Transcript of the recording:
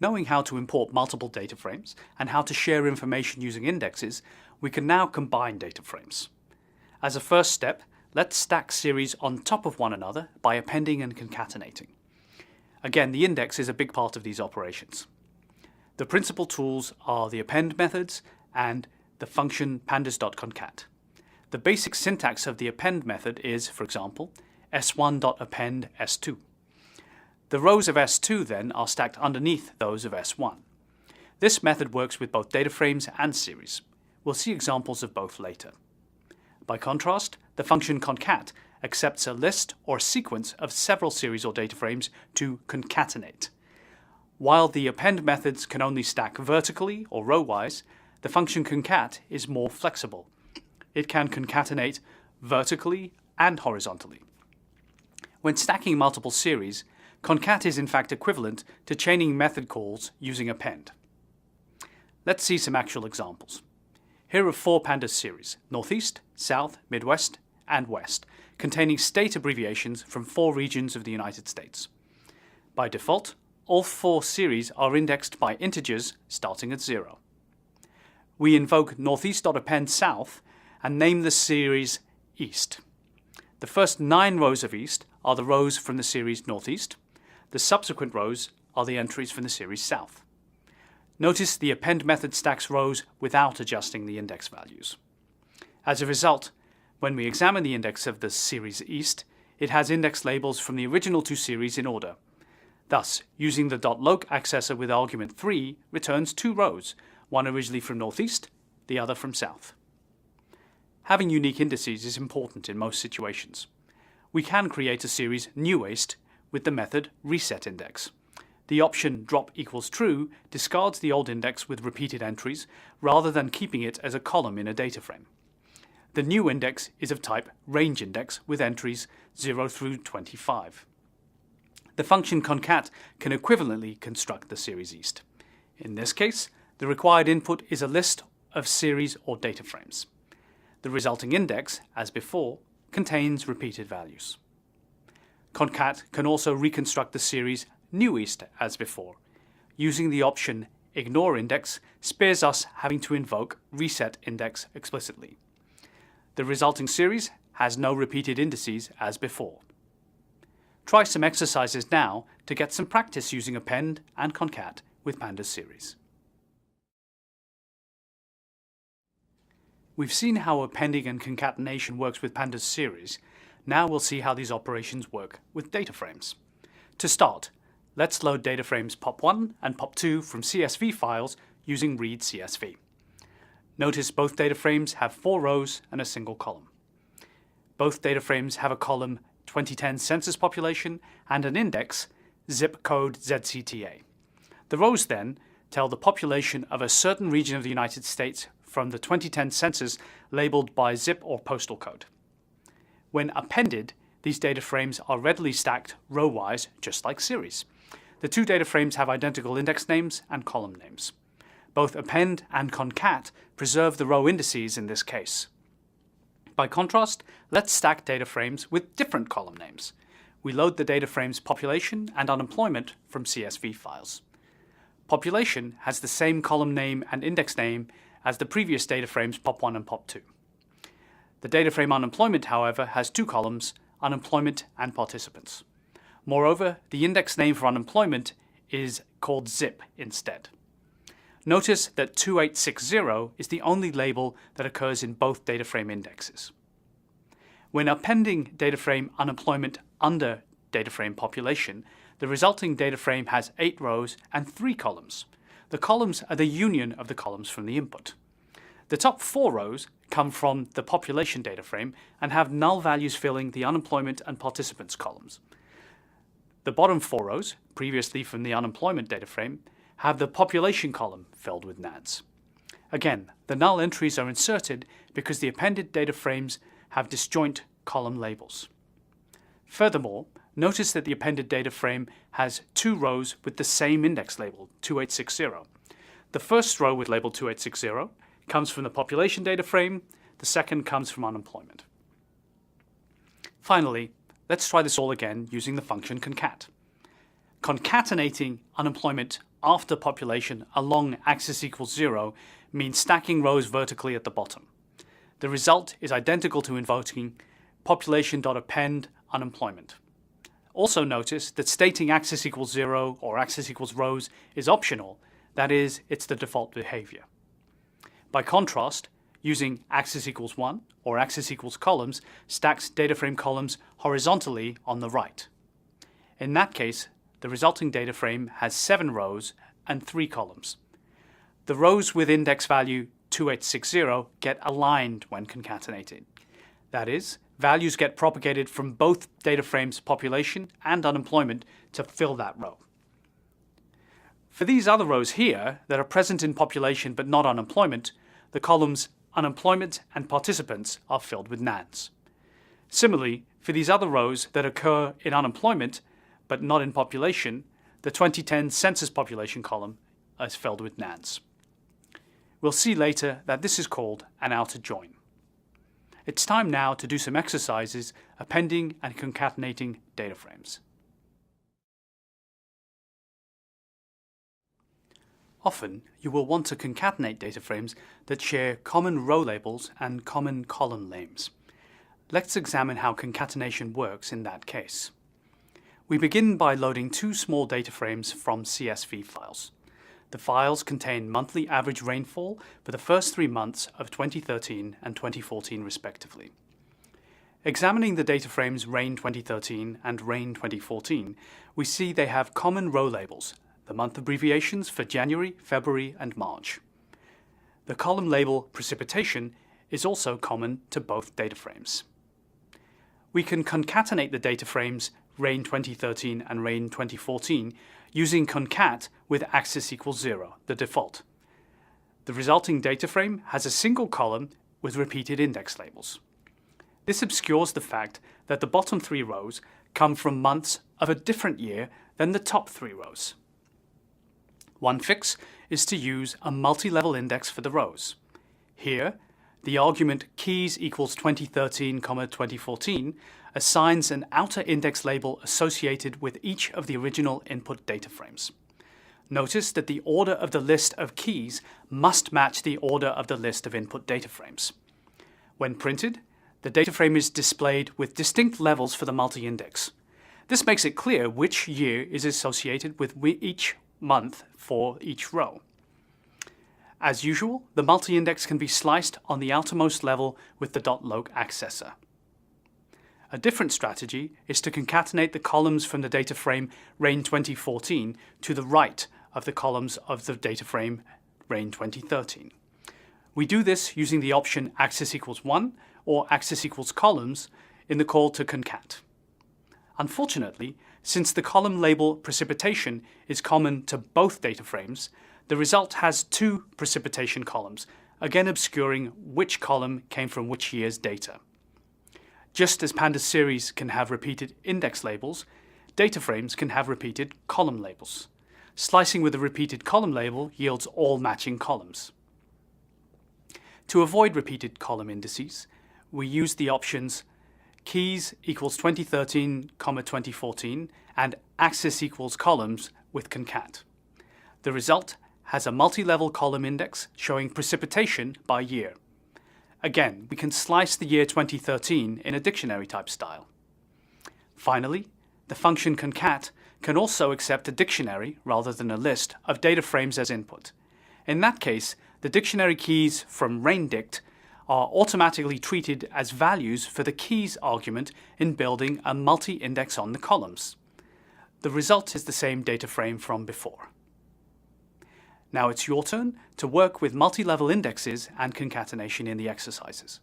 Knowing how to import multiple data frames and how to share information using indexes, we can now combine data frames. As a first step, let's stack series on top of one another by appending and concatenating. Again, the index is a big part of these operations. The principal tools are the append methods and the function pandas.concat. The basic syntax of the append method is, for example, s1.append s2. The rows of S2 then are stacked underneath those of S1. This method works with both data frames and series. We'll see examples of both later. By contrast, the function concat accepts a list or sequence of several series or data frames to concatenate. While the append methods can only stack vertically or row-wise, the function concat is more flexible. It can concatenate vertically and horizontally. When stacking multiple series, concat is in fact equivalent to chaining method calls using append. Let's see some actual examples. Here are 4 pandas series: Northeast, South, Midwest, and West, containing state abbreviations from 4 regions of the United States. By default, all 4 series are indexed by integers starting at 0. We invoke northeast.append south and name the series East. The first 9 rows of East are the rows from the series Northeast. The subsequent rows are the entries from the series South. Notice the append method stacks rows without adjusting the index values. As a result, when we examine the index of the series East, it has index labels from the original 2 series in order. Thus, using the .loc accessor with argument 3 returns 2 rows, one originally from Northeast, the other from South. Having unique indices is important in most situations. We can create a series newEast with the method resetIndex. The option drop equals true discards the old index with repeated entries rather than keeping it as a column in a data frame. The new index is of type rangeIndex with entries 0 through 25. The function concat can equivalently construct the series East. In this case, the required input is a list of series or data frames. The resulting index, as before, contains repeated values. Concat can also reconstruct the series newEast as before. Using the option ignore index spares us having to invoke resetIndex explicitly. The resulting series has no repeated indices as before. Try some exercises now to get some practice using append and concat with pandas series. We've seen how appending and concatenation works with pandas series. Now we'll see how these operations work with data frames. To start, let's load data frames pop1 and pop2 from CSV files using read CSV. Notice both data frames have 4 rows and a single column. Both data frames have a column 2010 census population and an index zip code ZCTA. The rows then tell the population of a certain region of the United States from the 2010 census labeled by zip or postal code. When appended, these data frames are readily stacked row-wise, just like series. The 2 data frames have identical index names and column names. Both append and concat preserve the row indices in this case. By contrast, let's stack data frames with different column names. We load the data frames population and unemployment from CSV files. Population has the same column name and index name as the previous data frames pop1 and pop2. The data frame unemployment, however, has 2 columns, unemployment and participants. Moreover, the index name for unemployment is called zip instead. Notice that 2860 is the only label that occurs in both data frame indexes. When appending data frame unemployment under data frame population, the resulting data frame has 8 rows and 3 columns. The columns are the union of the columns from the input. The top 4 rows come from the population data frame and have null values filling the unemployment and participants columns. The bottom 4 rows, previously from the unemployment data frame, have the population column filled with nads. Again, the null entries are inserted because the appended data frames have disjoint column labels. Furthermore, notice that the appended data frame has 2 rows with the same index label, 2860. The first row with label 2860 comes from the population data frame, the second comes from unemployment. Finally, let's try this all again using the function concat. Concatenating unemployment after population along axis equals 0 means stacking rows vertically at the bottom. The result is identical to invoking population.append unemployment. Also notice that stating axis equals 0 or axis equals rows is optional, that is, it's the default behavior. By contrast, using axis equals 1 or axis equals columns stacks data frame columns horizontally on the right. In that case, the resulting data frame has 7 rows and 3 columns. The rows with index value 2860 get aligned when concatenated. That is, values get propagated from both data frames population and unemployment to fill that row. For these other rows here that are present in population but not unemployment, the columns unemployment and participants are filled with nans. Similarly, for these other rows that occur in unemployment but not in population, the 2010 census population column is filled with nans. We'll see later that this is called an outer join. It's time now to do some exercises appending and concatenating data frames. Often, you will want to concatenate data frames that share common row labels and common column names. Let's examine how concatenation works in that case. We begin by loading 2 small data frames from CSV files. The files contain monthly average rainfall for the first 3 months of 2013 and 2014 respectively. Examining the data frames Rain 2013 and Rain 2014, we see they have common row labels, the month abbreviations for January, February, and March. The column label precipitation is also common to both data frames. We can concatenate the data frames Rain 2013 and Rain 2014 using concat with axis equals 0, the default. The resulting data frame has a single column with repeated index labels. This obscures the fact that the bottom 3 rows come from months of a different year than the top 3 rows. One fix is to use a multi-level index for the rows. Here, the argument keys equals 2013, 2014 assigns an outer index label associated with each of the original input data frames. Notice that the order of the list of keys must match the order of the list of input data frames. When printed, the data frame is displayed with distinct levels for the multi-index. This makes it clear which year is associated with each month for each row. As usual, the multi-index can be sliced on the outermost level with the .loc accessor. A different strategy is to concatenate the columns from the data frame Rain 2014 to the right of the columns of the data frame Rain 2013. We do this using the option axis equals 1 or axis equals columns in the call to concat. Unfortunately, since the column label precipitation is common to both data frames, the result has 2 precipitation columns, again obscuring which column came from which year's data. Just as Pandas series can have repeated index labels, data frames can have repeated column labels. Slicing with a repeated column label yields all matching columns. To avoid repeated column indices, we use the options keys equals 2013, 2014 and axis equals columns with concat. The result has a multi-level column index showing precipitation by year. Again, we can slice the year 2013 in a dictionary type style. Finally, the function concat can also accept a dictionary rather than a list of data frames as input. In that case, the dictionary keys from raindict are automatically treated as values for the keys argument in building a multi-index on the columns. The result is the same data frame from before. Now it's your turn to work with multi-level indexes and concatenation in the exercises.